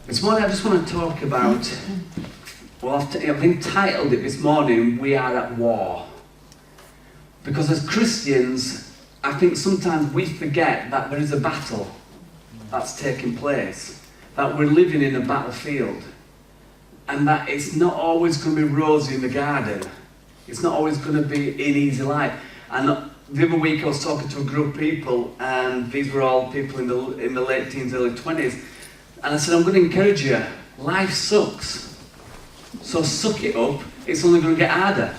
This morning I just want to talk about, well, I've entitled it this morning, We Are at War. Because as Christians, I think sometimes we forget that there is a battle that's taking place, that we're living in a battlefield, and that it's not always going to be rosy in the garden. It's not always going to be an easy life. And the other week I was talking to a group of people, and these were all people in the late teens, early 20s, and I said, I'm going to encourage you, life sucks. So suck it up, it's only going to get harder.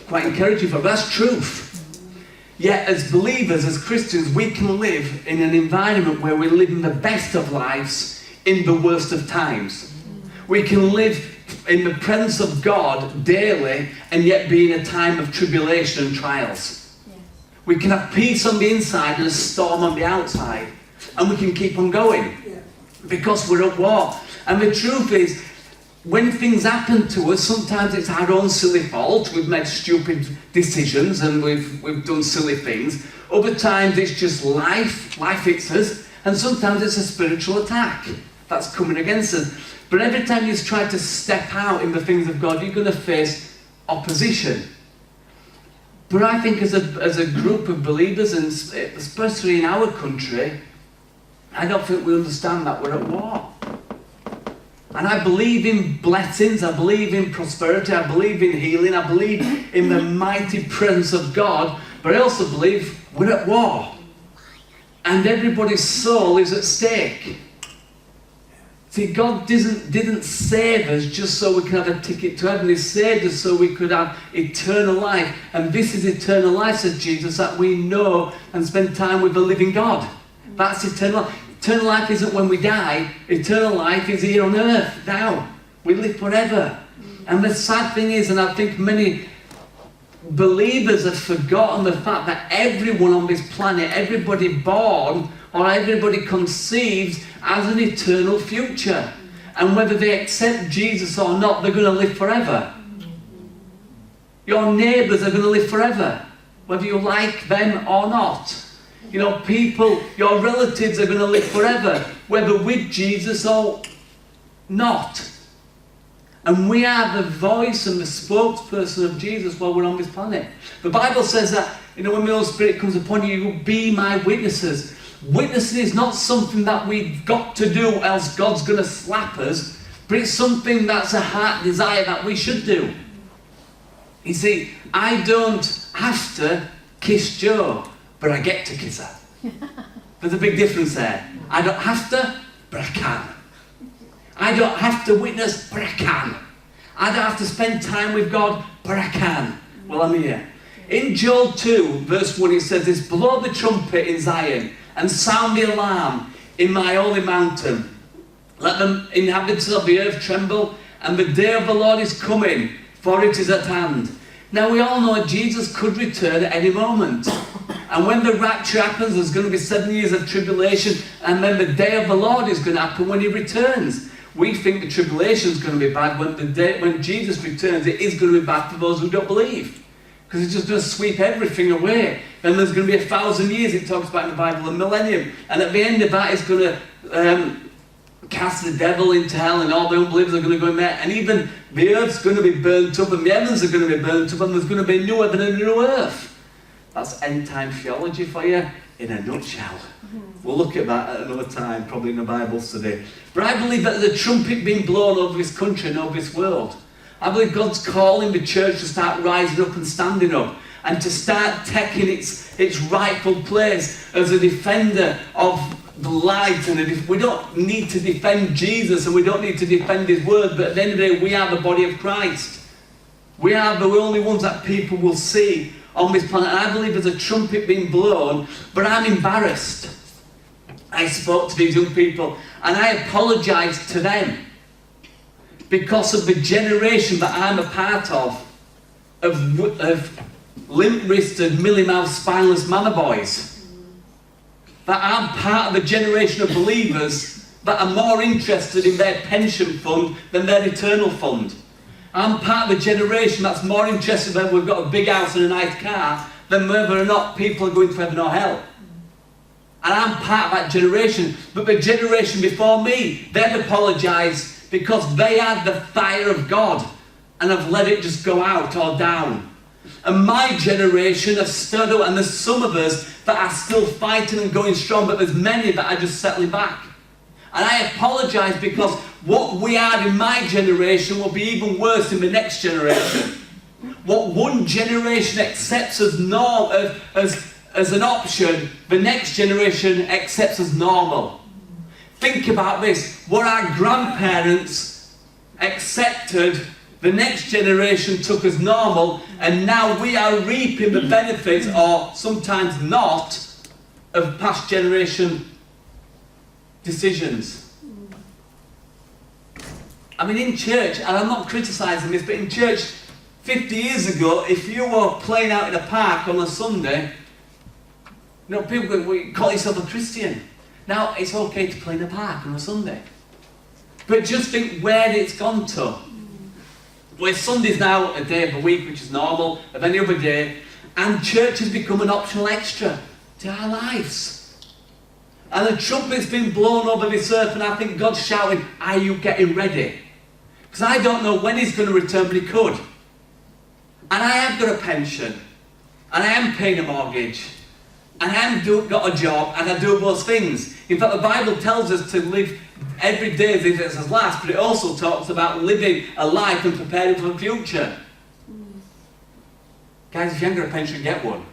Quite encouraging, but that's truth. Yet as believers, as Christians, we can live in an environment where we're living the best of lives in the worst of times. We can live in the presence of God daily and yet be in a time of tribulation and trials. We can have peace on the inside and a storm on the outside. And we can keep on going because we're at war. And the truth is, when things happen to us, sometimes it's our own silly fault. We've made stupid decisions and we've done silly things. Other times it's just life hits us. And sometimes it's a spiritual attack that's coming against us. But every time you try to step out in the things of God, you're going to face opposition. But I think as a group of believers, and especially in our country, I don't think we understand that we're at war. And I believe in blessings, I believe in prosperity, I believe in healing, I believe in the mighty presence of God, but I also believe we're at war. And everybody's soul is at stake. See, God didn't save us just so we could have a ticket to heaven. He saved us so we could have eternal life. And this is eternal life, says Jesus, that we know and spend time with the living God. That's eternal life. Eternal life isn't when we die. Eternal life is here on earth now. We live forever. And the sad thing is, and I think many believers have forgotten the fact that everyone on this planet, everybody born or everybody conceived, has an eternal future. And whether they accept Jesus or not, they're going to live forever. Your neighbours are going to live forever, whether you like them or not. You know, people, your relatives are going to live forever, whether with Jesus or not. And we are the voice and the spokesperson of Jesus while we're on this planet. The Bible says that, you know, when the Holy Spirit comes upon you, you will be my witnesses. Witnessing is not something that we've got to do, else God's going to slap us, but it's something that's a heart desire that we should do. You see, I don't have to kiss Joe, but I get to kiss her. There's a big difference there. I don't have to, but I can. I don't have to witness, but I can. I don't have to spend time with God, but I can. Well, I'm here. In Joel 2, verse 1, it says this, blow the trumpet in Zion and sound the alarm in my holy mountain. Let the inhabitants of the earth tremble, and the day of the Lord is coming, for it is at hand. Now we all know Jesus could return at any moment. And when the rapture happens, there's going to be 7 years of tribulation, and then the day of the Lord is going to happen when he returns. We think the tribulation is going to be bad. When Jesus returns, it is going to be bad for those who don't believe. Because it's just going to sweep everything away. Then there's going to be 1,000 years, it talks about in the Bible, a millennium. And at the end of that, it's going to cast the devil into hell, and all the unbelievers are going to go in there. And even the earth's going to be burnt up, and the heavens are going to be burnt up, and there's going to be a new heaven and a new earth. That's end-time theology for you in a nutshell. We'll look at that at another time, probably in the Bible study. But I believe that there's a trumpet being blown over this country and over this world. I believe God's calling the church to start rising up and standing up, and to start taking its rightful place as a defender of the light. And we don't need to defend Jesus, and we don't need to defend his word, but at the end of the day, we are the body of Christ. We are the only ones that people will see on this planet. And I believe there's a trumpet being blown, but I'm embarrassed. I spoke to these young people, and I apologised to them because of the generation that I'm a part of limp-wristed, mealy-mouthed, spineless manor boys. That I'm part of the generation of believers that are more interested in their pension fund than their eternal fund. I'm part of the generation that's more interested in whether we've got a big house and a nice car than whether or not people are going to heaven or hell. And I'm part of that generation. But the generation before me, they've apologised because they had the fire of God and have let it just go out or down. And my generation have stood up, and there's some of us that are still fighting and going strong, but there's many that are just settling back. And I apologise because what we had in my generation will be even worse in the next generation. What one generation accepts as normal, as an option, the next generation accepts as normal. Think about this. What our grandparents accepted, the next generation took as normal, and now we are reaping the benefits, or sometimes not, of past generation decisions. I mean, in church, and I'm not criticising this, but in church 50 years ago, if you were playing out in a park on a Sunday, you know, people go, well, you call yourself a Christian. Now, it's okay to play in a park on a Sunday. But just think where it's gone to. Where Sunday's now a day of the week, which is normal, of any other day, and church has become an optional extra to our lives. And the trumpet's been blown over this earth, and I think God's shouting, are you getting ready? Because I don't know when he's going to return, but he could. And I have got a pension, and I am paying a mortgage, and I have got a job, and I do those things. In fact, the Bible tells us to live every day as if it's his last, but it also talks about living a life and preparing for the future. Guys, if you haven't got a pension, get one.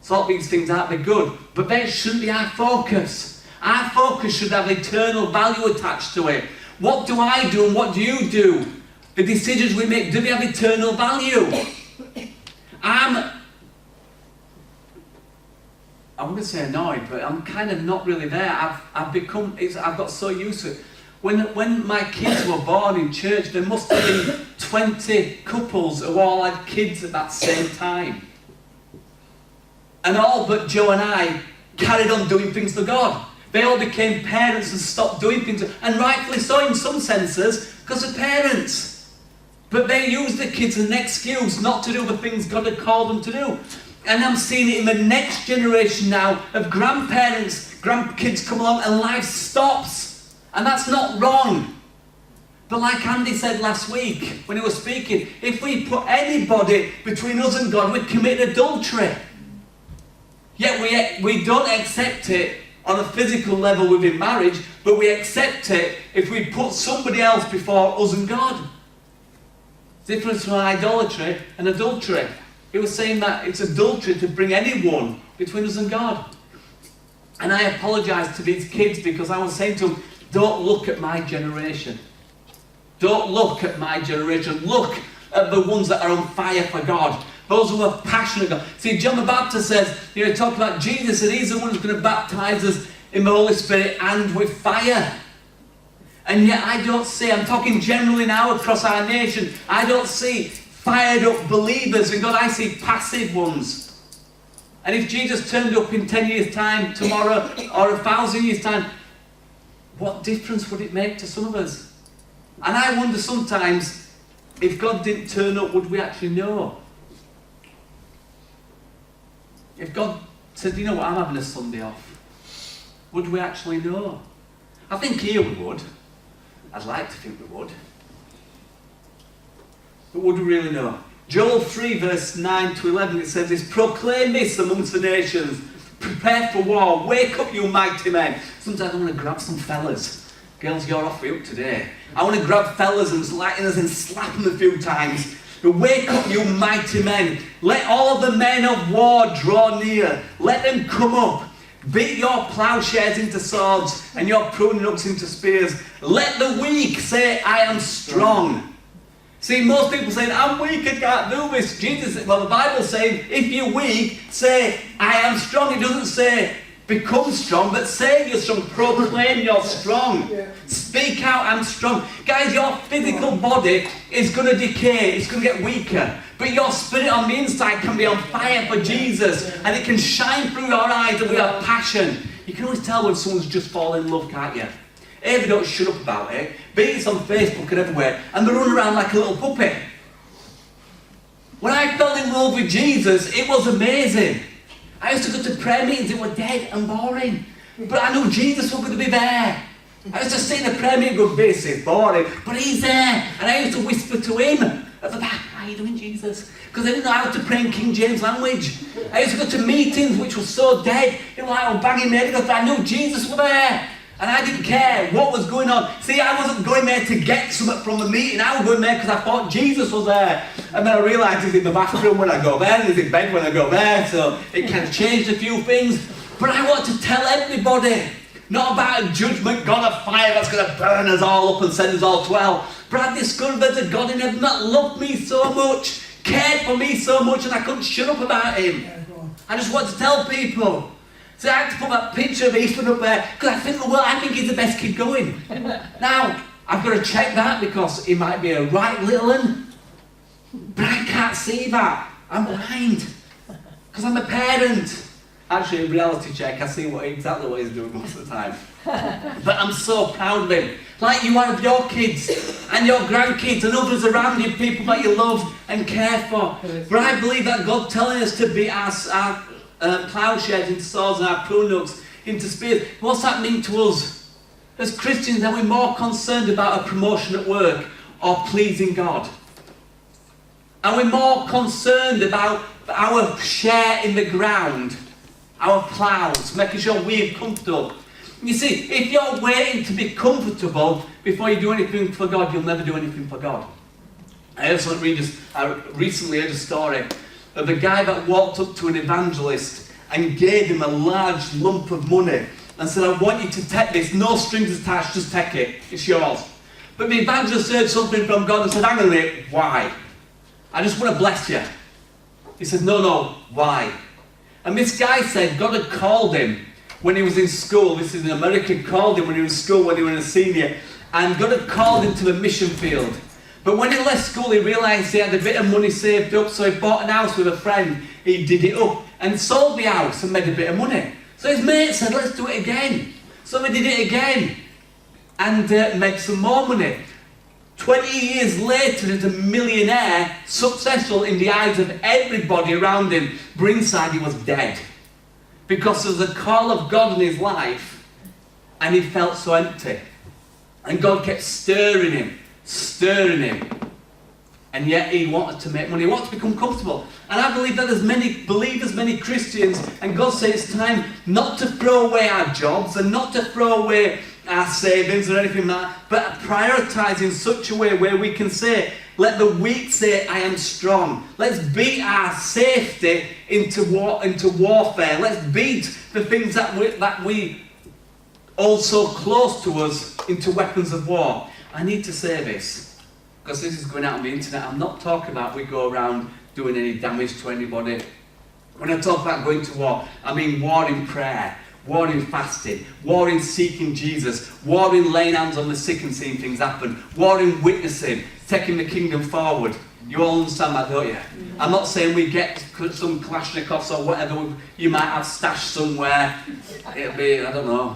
Sort these things out, they're good, but that shouldn't be our focus. Our focus should have eternal value attached to it. What do I do and what do you do? The decisions we make, do they have eternal value? I'm going to say annoyed, but I'm kind of not really there. I've got so used to it. When my kids were born in church, there must have been 20 couples who all had kids at that same time. And all but Joe and I carried on doing things for God. They all became parents and stopped doing things, and rightfully so in some senses, because of parents. But they used the kids as an excuse not to do the things God had called them to do. And I'm seeing it in the next generation now of grandparents. Grandkids come along and life stops. And that's not wrong. But like Andy said last week when he was speaking, if we put anybody between us and God, we commit adultery. Yet we don't accept it on a physical level within marriage, but we accept it if we put somebody else before us and God. Difference from idolatry and adultery. He was saying that it's adultery to bring anyone between us and God. And I apologise to these kids because I was saying to them, don't look at my generation. Don't look at my generation. Look at the ones that are on fire for God. Those who are passionate God. See, John the Baptist says, he talked about Jesus, and he's the one who's going to baptise us in the Holy Spirit and with fire. And yet I don't see, I'm talking generally now across our nation, I don't see fired up believers in God. I see passive ones. And if Jesus turned up in 10 years' time tomorrow, or 1,000 years' time, what difference would it make to some of us? And I wonder sometimes, if God didn't turn up, would we actually know? If God said, you know what, I'm having a Sunday off, would we actually know? I think here we would. I'd like to think we would. But would we really know? Joel 3 verse 9 to 11, it says this, proclaim this amongst the nations, prepare for war, wake up you mighty men. Sometimes I want to grab some fellas. Girls, you're off the hook today. I want to grab fellas and slap them a few times. But wake up you mighty men. Let all the men of war draw near. Let them come up. Beat your plowshares into swords and your pruning hooks into spears. Let the weak say, I am strong. See, most people saying, I'm weak, I can't do this. Jesus, well, the Bible's saying, if you're weak, say, I am strong. It doesn't say, become strong, but say you're strong. Proclaim you're strong. Speak out, I'm strong. Guys, your physical body is going to decay. It's going to get weaker. But your spirit on the inside can be on fire for Jesus. And it can shine through your eyes with a passion. You can always tell when someone's just fallen in love, can't you? If they don't shut up about it, be it's on Facebook and everywhere, and they run around like a little puppy. When I fell in love with Jesus, it was amazing. I used to go to prayer meetings that were dead and boring. But I knew Jesus was going to be there. I used to sit in a prayer meeting and go, this is boring. But he's there. And I used to whisper to him at the back, how are you doing, Jesus? Because I didn't know how to pray in King James language. I used to go to meetings which were so dead. You know, like I was banging my head because I knew Jesus was there. And I didn't care what was going on. See, I wasn't going there to get something from the meeting. I was going there because I thought Jesus was there. And then I realised he's in the bathroom when I go there, and he's in bed when I go there. So it kind of changed a few things. But I want to tell everybody, not about a judgment God of fire that's going to burn us all up and send us all to hell. But I discovered there's a God in heaven that loved me so much, cared for me so much, and I couldn't shut up about him. I just want to tell people. So I had to put that picture of Ethan up there because I think he's the best kid going. Now, I've got to check that because he might be a right little one, but I can't see that. I'm blind because I'm a parent. Actually, in reality check, I see exactly what he's doing most of the time. But I'm so proud of him. Like you are of your kids and your grandkids and others around you, people that you love and care for. But I believe that God's telling us to be our plowshares into swords and our prune hooks into spears. What's that mean to us? As Christians, are we more concerned about a promotion at work or pleasing God? Are we more concerned about our share in the ground, our ploughs, making sure we're comfortable? You see, if you're waiting to be comfortable before you do anything for God, you'll never do anything for God. I recently heard a story of a guy that walked up to an evangelist and gave him a large lump of money and said, I want you to take this, no strings attached, just take it, it's yours. But the evangelist heard something from God and said, hang on a minute, why? I just want to bless you. He said, no, why? And this guy said God had called him when he was in school. This is an American, called him when he was in school, when he was a senior, and God had called him to the mission field. But when he left school, he realised he had a bit of money saved up, so he bought an house with a friend. He did it up and sold the house and made a bit of money. So his mate said, let's do it again. So he did it again and made some more money. 20 years later, he's a millionaire, successful in the eyes of everybody around him. But inside, he was dead. Because there was a call of God in his life, and he felt so empty. And God kept stirring him, and yet he wanted to make money, he wanted to become comfortable. And I believe that there's many believers, many Christians, and God says it's time not to throw away our jobs and not to throw away our savings or anything like that, but prioritise in such a way where we can say, let the weak say, I am strong. Let's beat our safety into warfare. Let's beat the things that we hold so close to us into weapons of war. I need to say this, because this is going out on the internet. I'm not talking about we go around doing any damage to anybody. When I talk about going to war, I mean war in prayer, war in fasting, war in seeking Jesus, war in laying hands on the sick and seeing things happen, war in witnessing, taking the kingdom forward. You all understand that, don't you? I'm not saying we get some Kalashnikovs or whatever you might have stashed somewhere. It'll be, I don't know,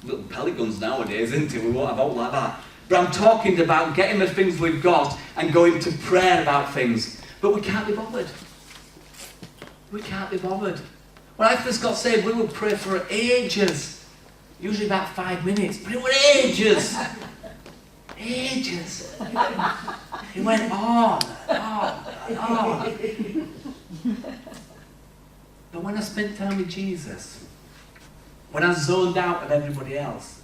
little pellet guns nowadays, isn't it? We won't have all like that. But I'm talking about getting the things we've got and going to prayer about things. But we can't be bothered. We can't be bothered. When I first got saved, we would pray for ages. Usually about 5 minutes. But it was ages. Ages. It went on. But when I spent time with Jesus, when I zoned out of everybody else,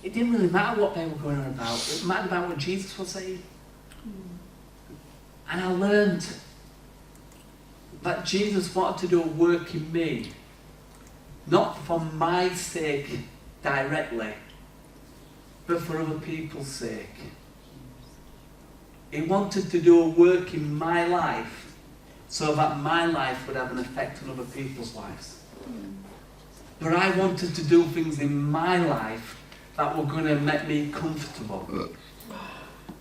it didn't really matter what they were going on about. It mattered about what Jesus was saying. And I learned that Jesus wanted to do a work in me, not for my sake directly, but for other people's sake. He wanted to do a work in my life so that my life would have an effect on other people's lives. But I wanted to do things in my life that were going to make me comfortable.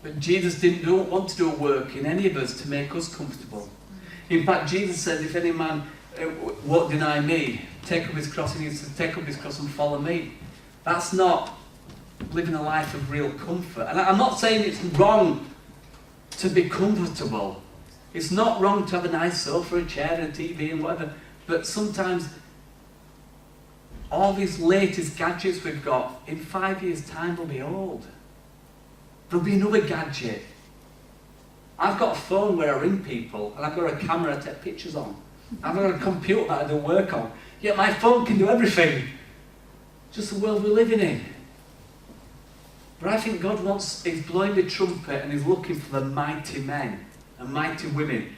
But Jesus didn't want to do a work in any of us to make us comfortable. In fact, Jesus said, if any man won't deny me, take up his cross, he needs to take up his cross and follow me. That's not living a life of real comfort. And I'm not saying it's wrong to be comfortable, It's not wrong to have a nice sofa, a chair, and a TV and whatever, but sometimes all these latest gadgets we've got, in 5 years' time, will be old. There'll be another gadget. I've got a phone where I ring people, and I've got a camera I take pictures on. I've got a computer that I do work on. Yet my phone can do everything. Just the world we're living in. But I think God is blowing the trumpet and is looking for the mighty men and mighty women.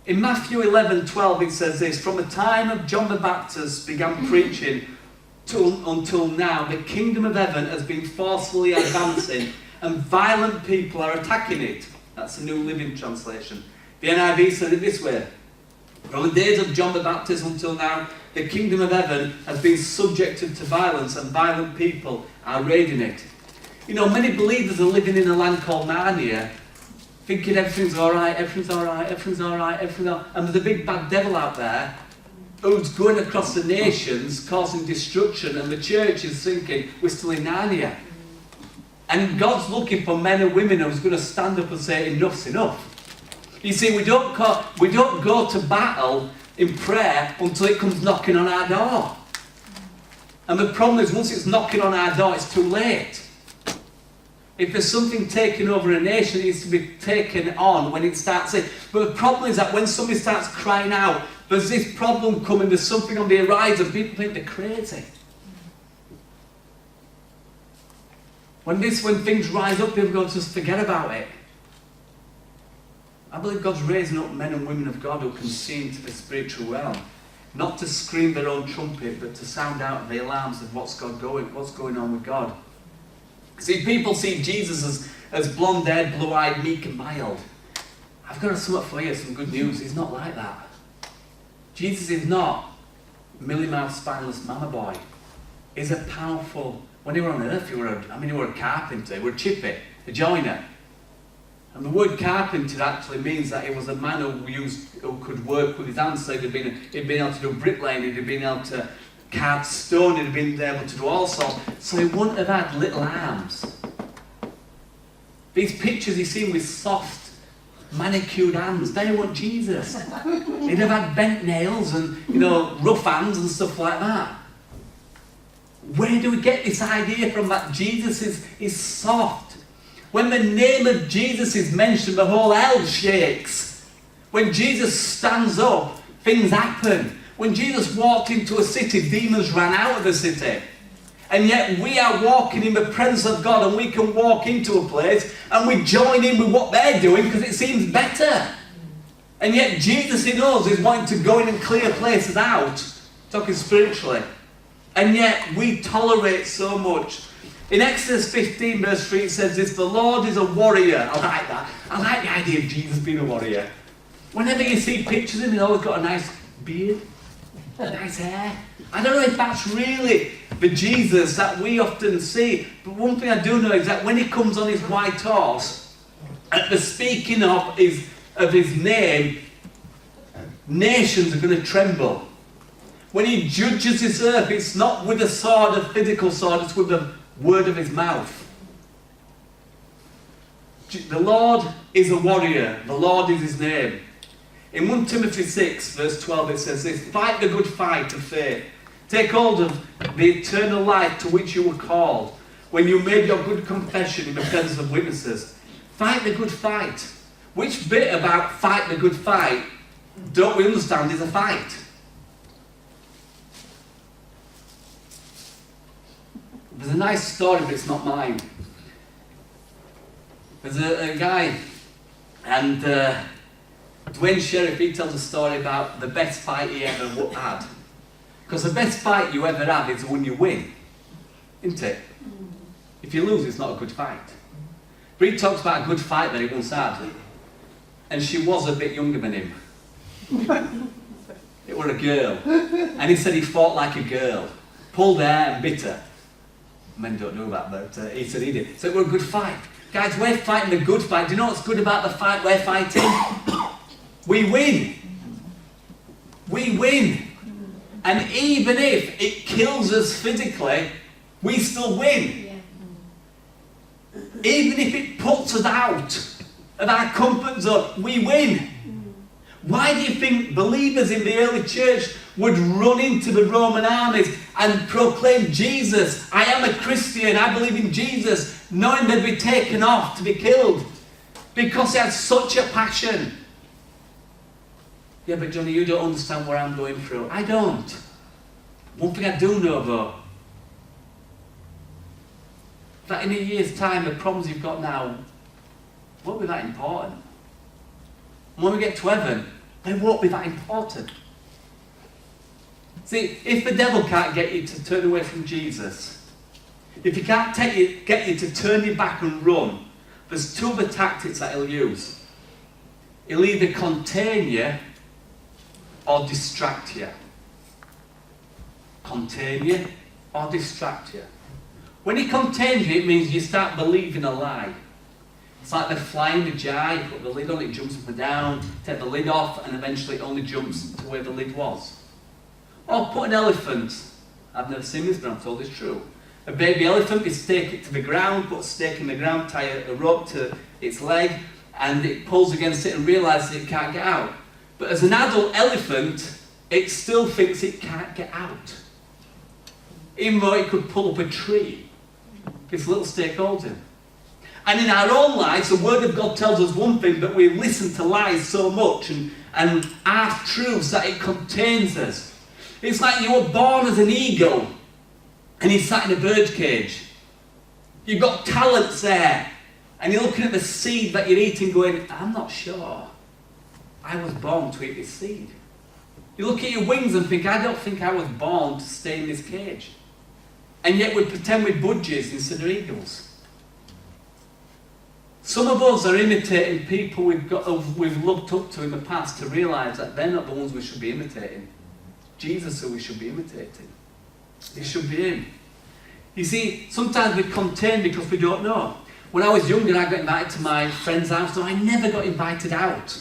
In Matthew 11:12 it says this, from the time of John the Baptist began preaching until now, the kingdom of heaven has been forcefully advancing and violent people are attacking it. That's the New Living Translation. The NIV said it this way, from the days of John the Baptist until now, the kingdom of heaven has been subjected to violence and violent people are raiding it. You know, many believers are living in a land called Narnia, thinking everything's alright, everything's alright, everything's alright, everything's alright. And there's a big bad devil out there who's going across the nations, causing destruction, and the church is thinking, we're still in Narnia. And God's looking for men and women who's going to stand up and say, enough's enough. You see, we don't go to battle in prayer until it comes knocking on our door. And the problem is, once it's knocking on our door, it's too late. If there's something taking over a nation, it needs to be taken on when it starts in. But the problem is that when somebody starts crying out, there's this problem coming, there's something on the horizon, people think they're crazy. When things rise up, people go, just forget about it. I believe God's raising up men and women of God who can see into the spiritual realm. Not to scream their own trumpet, but to sound out the alarms of what's going on with God. See, people see Jesus as blonde-haired, blue-eyed, meek and mild. I've got something for you, some good news. He's not like that. Jesus is not Millie-mouthed, spineless mama boy. He's a powerful... When he were on earth, he were a carpenter, he were a chippy, a joiner. And the word carpenter actually means that he was a man who could work with his hands. So he'd been able to do bricklaying, he'd been able to carve stone, he'd been able to do all sorts. So he wouldn't have had little arms. These pictures he's seen with soft, manicured hands, they weren't Jesus. He'd have had bent nails and, rough hands and stuff like that. Where do we get this idea from that Jesus is soft? When the name of Jesus is mentioned, the whole hell shakes. When Jesus stands up, things happen. When Jesus walked into a city, demons ran out of the city. And yet we are walking in the presence of God, and we can walk into a place and we join in with what they're doing because it seems better. And yet Jesus in us is wanting to go in and clear places out, talking spiritually. And yet we tolerate so much. In Exodus 15 verse 3 it says this, the Lord is a warrior. I like that. I like the idea of Jesus being a warrior. Whenever you see pictures of him, he's always got a nice beard, nice hair. I don't know if that's really the Jesus that we often see. But one thing I do know is that when he comes on his white horse, at the speaking of his name, nations are going to tremble. When he judges this earth, it's not with a sword, a physical sword, it's with the word of his mouth. The Lord is a warrior. The Lord is his name. In 1 Timothy 6, verse 12, it says this, fight the good fight of faith. Take hold of the eternal life to which you were called when you made your good confession in the presence of witnesses. Fight the good fight. Which bit about fight the good fight don't we understand is a fight? There's a nice story, but it's not mine. There's a guy, and Dwayne Sheriff, he tells a story about the best fight he ever had. Because the best fight you ever have is when you win, isn't it? If you lose, it's not a good fight. But he talks about a good fight that he once had, and she was a bit younger than him. It was a girl, and he said he fought like a girl, pulled hair and bit her. Men don't know that, but he said he did. So it was a good fight. Guys, we're fighting the good fight. Do you know what's good about the fight we're fighting? We win. We win. And even if it kills us physically, we still win. Even if it puts us out of our comfort zone, we win. Why do you think believers in the early church would run into the Roman armies and proclaim Jesus? I am a Christian, I believe in Jesus, knowing they'd be taken off to be killed. Because they had such a passion. Yeah, but Johnny, you don't understand what I'm going through. I don't. One thing I do know though, that in a year's time, the problems you've got now won't be that important. And when we get to heaven, they won't be that important. See, if the devil can't get you to turn away from Jesus, if he can't get you to turn your back and run, there's two other tactics that he'll use. He'll either contain you or distract you. Contain you or distract you. When he contains you, it means you start believing a lie. It's like they're flying a jar, you put the lid on, it jumps up and down, take the lid off, and eventually it only jumps to where the lid was. Or put an elephant, I've never seen this, but I'm told it's true. A baby elephant, you stake it to the ground, put a stake in the ground, tie a rope to its leg, and it pulls against it and realises it can't get out. But as an adult elephant, it still thinks it can't get out. Even though it could pull up a tree, its little stake holds him. And in our own lives, the Word of God tells us one thing, but we listen to lies so much and half-truths that it contains us. It's like you were born as an eagle and you sat in a bird cage. You've got talents there and you're looking at the seed that you're eating going, I'm not sure I was born to eat this seed. You look at your wings and think, I don't think I was born to stay in this cage. And yet we pretend we're budgies instead of eagles. Some of us are imitating people we've looked up to in the past to realise that they're not the ones we should be imitating. Jesus who we should be imitating. It should be him. You see, sometimes we contain because we don't know. When I was younger, I got invited to my friend's house, so I never got invited out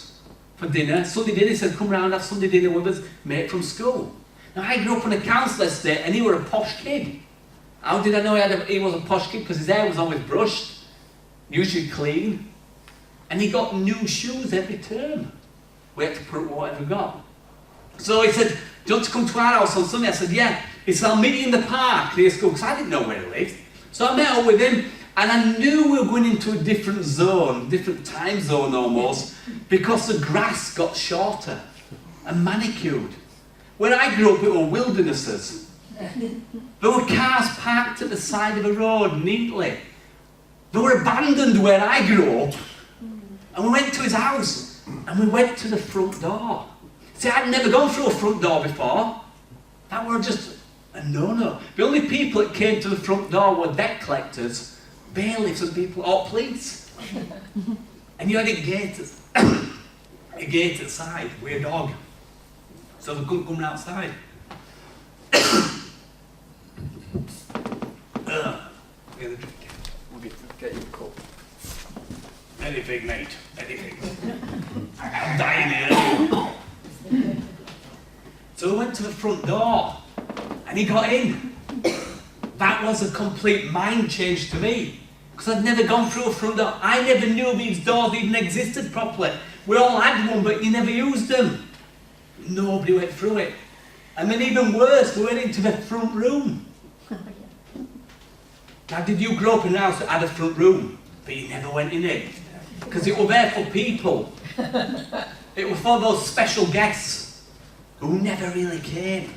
for dinner. Sunday dinner, he said, come round, have Sunday dinner with us, mate from school. Now, I grew up on a council estate and he was a posh kid. How did I know he was a posh kid? Because his hair was always brushed, usually clean, and he got new shoes every term. We had to put up whatever we got. So he said, do you want to come to our house on Sunday? I said, yeah. He said, I'll meet you in the park near school, because I didn't know where he lived. So I met up with him, and I knew we were going into a different zone, different time zone almost, because the grass got shorter and manicured. Where I grew up, it were wildernesses. There were cars parked at the side of the road neatly. They were abandoned where I grew up. And we went to his house, and we went to the front door. See, I'd never gone through a front door before. That were just a no-no. The only people that came to the front door were debt collectors, bailiffs and people, or police. And you had a gate at the side with a dog. So they couldn't come outside. Get your cup. Anything, mate. Anything. I'm dying here. So we went to the front door and he got in. That was a complete mind change to me. Because I'd never gone through a front door. I never knew these doors even existed properly. We all had one, but you never used them. Nobody went through it. And then even worse, we went into the front room. Now, did you grow up in a house that had a front room, but you never went in it? Because it was there for people. It was for those special guests who never really came.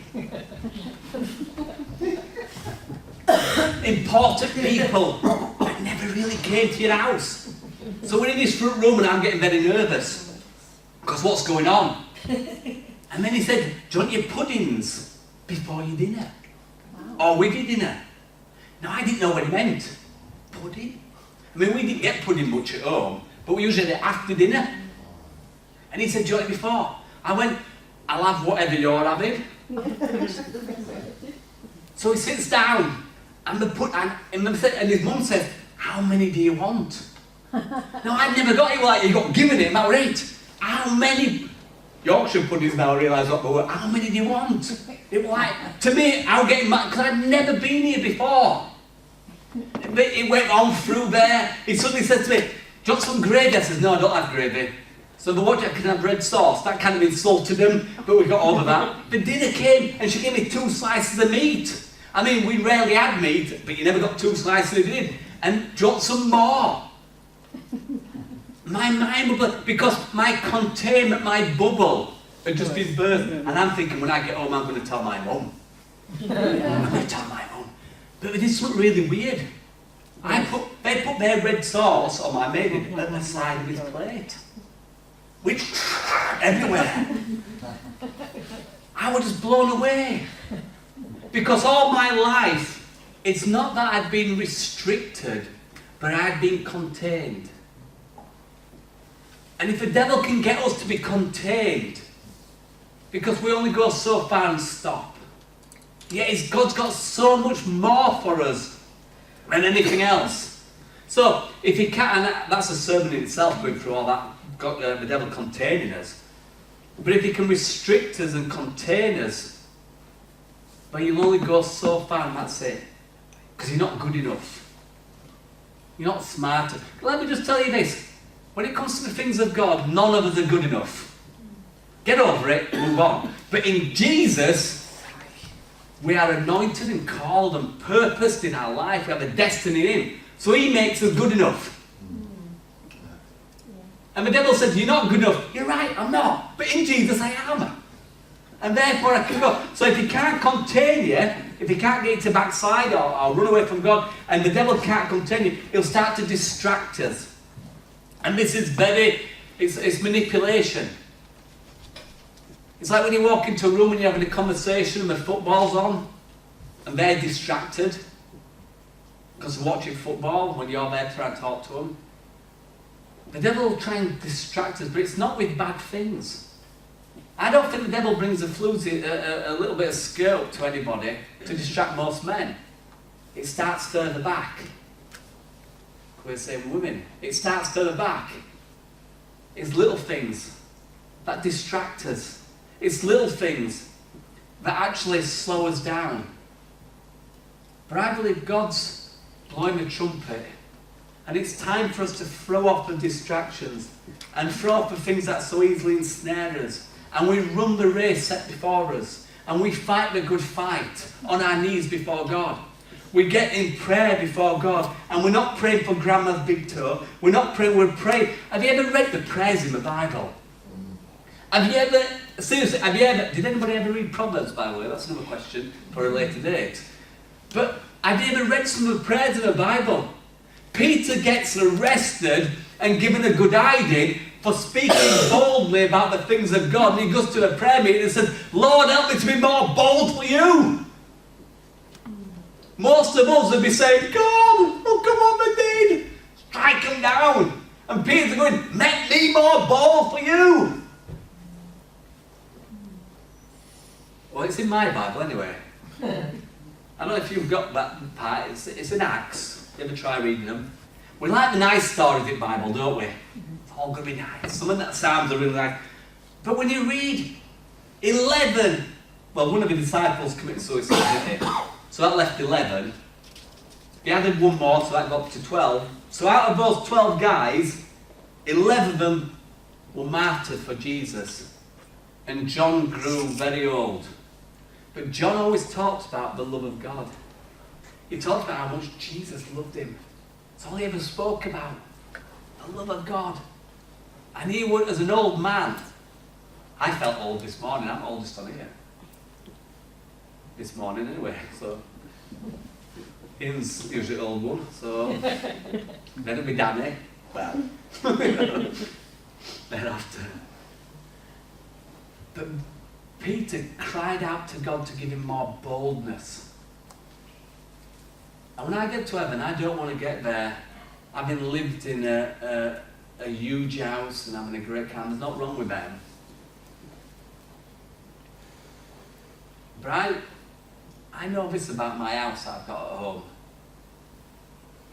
Important people that never really came to your house. So we're in this front room and I'm getting very nervous. Because what's going on? And then he said, do you want your puddings before your dinner? Wow. Or with your dinner? Now, I didn't know what he meant. Pudding? I mean, we didn't get pudding much at home, but we usually had it after dinner. And he said, do you want it before? I went, I'll have whatever you're having. So he sits down, and his mum said, how many do you want? Now, I'd never got it like you got given it, that were it. How many? Yorkshire puddings now I realise what they were. How many do you want? It was like, to me, I was getting mad, because I'd never been here before. It went on through there. He suddenly said to me, do you want some gravy? I says, no, I don't have gravy. So the what, can I have red sauce? That kind of insulted them, but we got over that. But dinner came and she gave me 2 slices of meat. I mean, we rarely had meat, but you never got 2 slices of it. And do you want some more? My mind was, because my containment, my bubble had just been burst. And I'm thinking, when I get home, I'm going to tell my mum. I'm going to tell my mum. But we did something really weird. They put their red sauce, or my maid did, at the side of his plate. Which, everywhere. I was just blown away. Because all my life, it's not that I'd been restricted, but I'd been contained. And if the devil can get us to be contained, because we only go so far and stop, yet God's got so much more for us than anything else. So, if he can, and that's a sermon in itself, going through all that, the devil containing us. But if he can restrict us and contain us, but you'll only go so far and that's it. Because you're not good enough. You're not smart enough. Let me just tell you this. When it comes to the things of God, none of us are good enough. Get over it, move on. But in Jesus, we are anointed and called and purposed in our life. We have a destiny in him. So he makes us good enough. And the devil says, you're not good enough. You're right, I'm not. But in Jesus, I am. And therefore I can go. So if he can't contain you, if he can't get you to backslide or run away from God, and the devil can't contain you, he'll start to distract us. And this is it's manipulation. It's like when you walk into a room and you're having a conversation and the football's on, and they're distracted because they're watching football when you're there trying to talk to them. The devil will try and distract us, but it's not with bad things. I don't think the devil brings a little bit of skirt to anybody to distract most men. It starts further back. We're saying women. It starts further back. It's little things that distract us. It's little things that actually slow us down. But I believe God's blowing the trumpet. And it's time for us to throw off the distractions and throw off the things that so easily ensnare us. And we run the race set before us. And we fight the good fight on our knees before God. We get in prayer before God. And we're not praying for grandma's big toe. We're not praying, we're praying. Have you ever read the prayers in the Bible? Have you ever, seriously, did anybody ever read Proverbs, by the way? That's another question for a later date. But have you ever read some of the prayers in the Bible? Peter gets arrested and given a good hiding for speaking boldly about the things of God. And he goes to a prayer meeting and says, Lord, help me to be more bold for you. Most of us would be saying, God, look at what they did. Strike them down. And Peter's going, make me more bold for you. Well, it's in my Bible anyway. I don't know if you've got that part. It's in Acts. You ever try reading them? We like the nice stories in the Bible, don't we? It's all going to be nice. Some of that sounds are really nice. But when you read 11, well, one of the disciples committed suicide, didn't he? So that left 11. He added one more, so that got up to 12. So out of those 12 guys, 11 of them were martyred for Jesus. And John grew very old. But John always talks about the love of God. He talks about how much Jesus loved him. That's all he ever spoke about. The love of God. And he would, as an old man, I felt old this morning. I'm oldest on here. This morning anyway, so. Ian's usually the old one, so. Then it'll be Danny. Well. Thereafter. But Peter cried out to God to give him more boldness. And when I get to heaven, I don't want to get there having lived in a huge house and having a great car. There's nothing wrong with them. But I know this about my house I've got at home.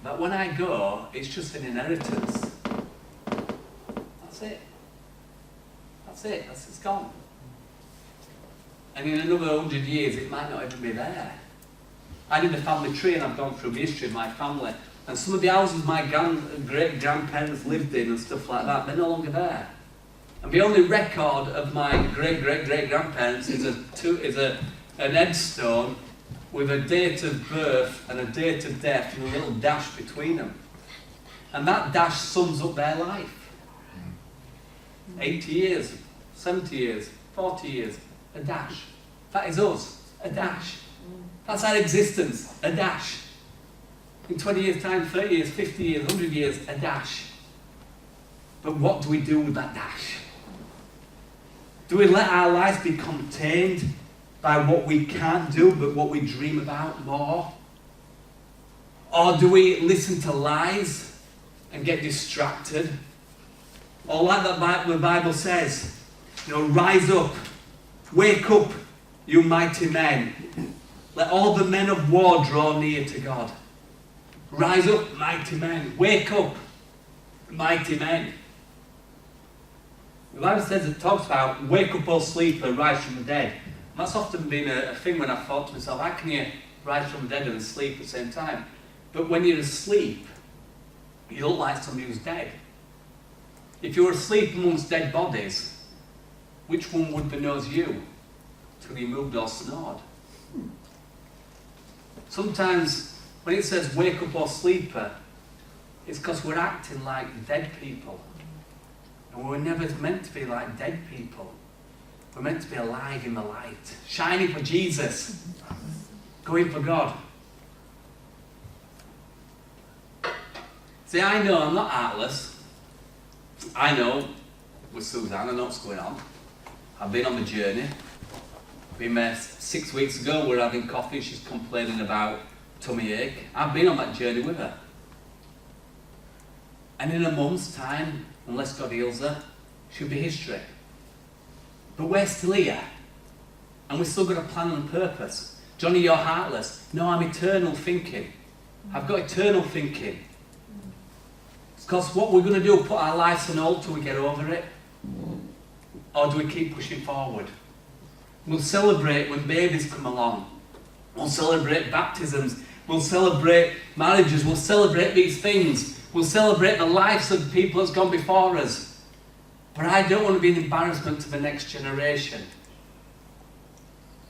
But when I go, it's just an inheritance. That's it. That's it. It's gone. And in another 100 years, it might not even be there. I did a family tree and I've gone through the history of my family. And some of the houses my great-grandparents lived in and stuff like that, they're no longer there. And the only record of my great-great-great-grandparents is an headstone with a date of birth and a date of death and a little dash between them. And that dash sums up their life. 80 years, 70 years, 40 years, a dash. That is us, a dash. That's our existence, a dash. In 20 years' time, 30 years, 50 years, 100 years, a dash. But what do we do with that dash? Do we let our lives be contained by what we can't do, but what we dream about more? Or do we listen to lies and get distracted? Or like the Bible says, rise up, wake up, you mighty men. Let all the men of war draw near to God. Rise up, mighty men. Wake up, mighty men. The Bible says, it talks about, wake up, O sleeper, rise from the dead. And that's often been a thing when I've thought to myself, how can you rise from the dead and sleep at the same time? But when you're asleep, you look like somebody who's dead. If you're asleep amongst dead bodies, which one would know as you till you moved or snored? Sometimes when it says wake up or sleeper, it's because we're acting like dead people. And we're never meant to be like dead people. We're meant to be alive in the light, shining for Jesus, going for God. See, I know I'm not heartless. I know, with Suzanne, I know what's going on. I've been on the journey. Been there 6 weeks ago, we're having coffee, she's complaining about tummy ache. I've been on that journey with her. And in a month's time, unless God heals her, she'll be history. But we're still here. And we've still got a plan and purpose. Johnny, you're heartless. No, I'm eternal thinking. I've got eternal thinking. It's because what we're going to do, put our lives on hold till we get over it? Or do we keep pushing forward? We'll celebrate when babies come along. We'll celebrate baptisms. We'll celebrate marriages. We'll celebrate these things. We'll celebrate the lives of people that's gone before us. But I don't want to be an embarrassment to the next generation.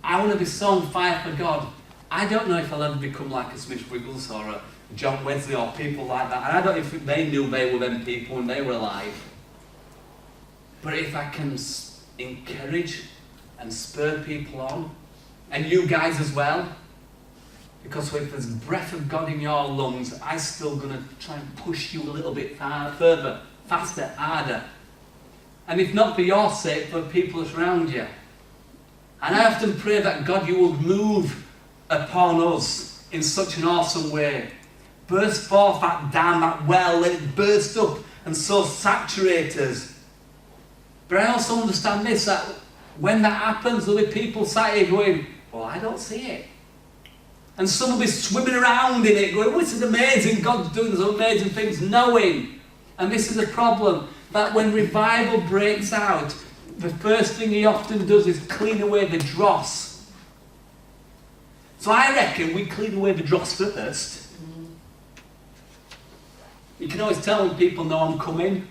I want to be so on fire for God. I don't know if I'll ever become like a Smith Wiggles or a John Wesley or people like that. And I don't know if they knew they were them people when they were alive. But if I can encourage and spur people on, and you guys as well, because if there's breath of God in your lungs, I'm still going to try and push you a little bit further, faster, harder. And if not for your sake, for people around you. And I often pray that God, you will move upon us in such an awesome way. Burst forth that dam, that well, let it burst up and so saturate us. But I also understand this, that when that happens, there'll be people sat here going, well, I don't see it. And some will be swimming around in it, going, oh, this is amazing, God's doing some amazing things, knowing. And this is a problem, that when revival breaks out, the first thing he often does is clean away the dross. So I reckon we clean away the dross first. You can always tell when people know I'm coming.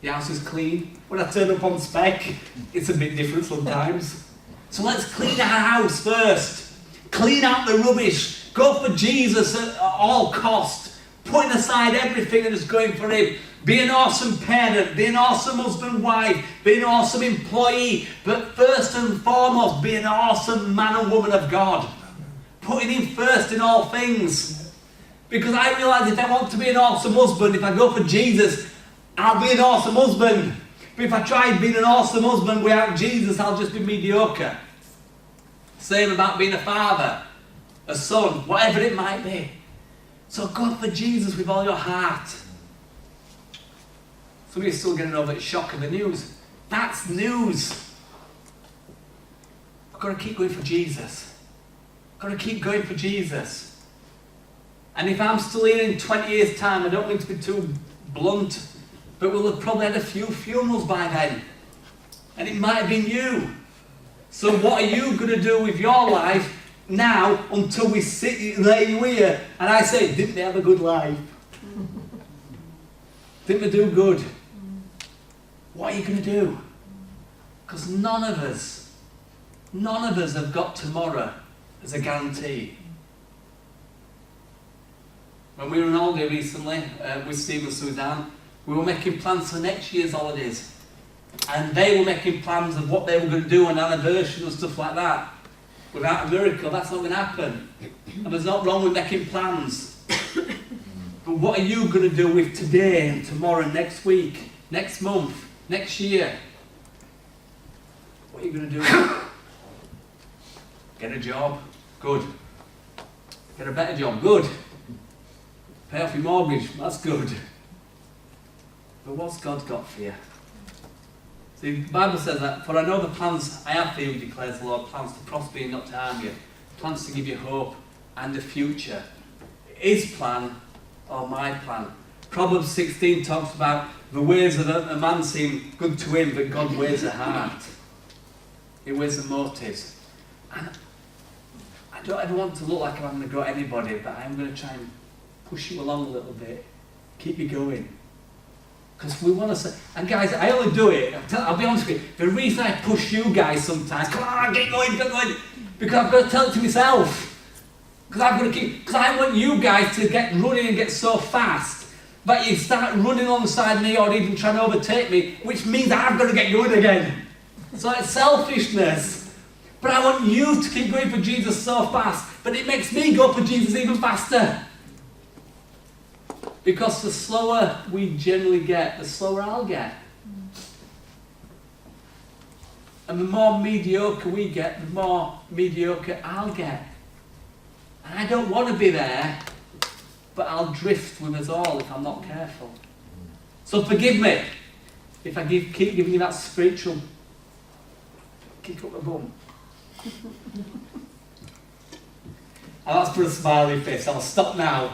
The house is clean. When I turn up on spec, it's a bit different sometimes. So let's clean our house first. Clean out the rubbish. Go for Jesus at all cost. Putting aside everything and just going for him. Be an awesome parent. Be an awesome husband, wife. Be an awesome employee. But first and foremost, be an awesome man and woman of God. Putting him first in all things. Because I realise if I want to be an awesome husband, if I go for Jesus, I'll be an awesome husband. But if I try being an awesome husband without Jesus, I'll just be mediocre. Same about being a father, a son, whatever it might be. So go for Jesus with all your heart. Some of you are still getting over the shock of the news. That's news. I've got to keep going for Jesus. I've got to keep going for Jesus. And if I'm still here in 20 years' time, I don't mean to be too blunt, but we'll have probably had a few funerals by then. And it might have been you. So what are you going to do with your life now until we lay you here and I say, didn't they have a good life? Didn't they do good? What are you going to do? Because none of us have got tomorrow as a guarantee. When we were on holiday recently with Steve and Suzanne, we were making plans for next year's holidays. And they were making plans of what they were going to do on anniversary and stuff like that. Without a miracle, that's not going to happen. And there's not wrong with making plans. But what are you going to do with today and tomorrow, next week, next month, next year? What are you going to do? Get a job? Good. Get a better job? Good. Pay off your mortgage? That's good. But what's God got for you? See, the Bible says that, for I know the plans I have for you, declares the Lord, plans to prosper you and not to harm you, plans to give you hope and a future. His plan or my plan. Proverbs 16 talks about the ways of a man seem good to him, but God weighs the heart. He weighs the motives. And I don't ever want to look like I'm going to go at anybody, but I'm going to try and push you along a little bit, keep you going. Because we want to say, and guys, I only do it, I'll be honest with you, the reason I push you guys sometimes, come on, get going, because I've got to tell it to myself. Because I want you guys to get running and get so fast that you start running alongside me or even trying to overtake me, which means I've got to get going again. So it's selfishness. But I want you to keep going for Jesus so fast, but it makes me go for Jesus even faster. Because the slower we generally get, the slower I'll get. And the more mediocre we get, the more mediocre I'll get. And I don't want to be there, but I'll drift with us all if I'm not careful. So forgive me if I keep giving you that spiritual kick up the bum. And that's for a smiley face. I'll stop now.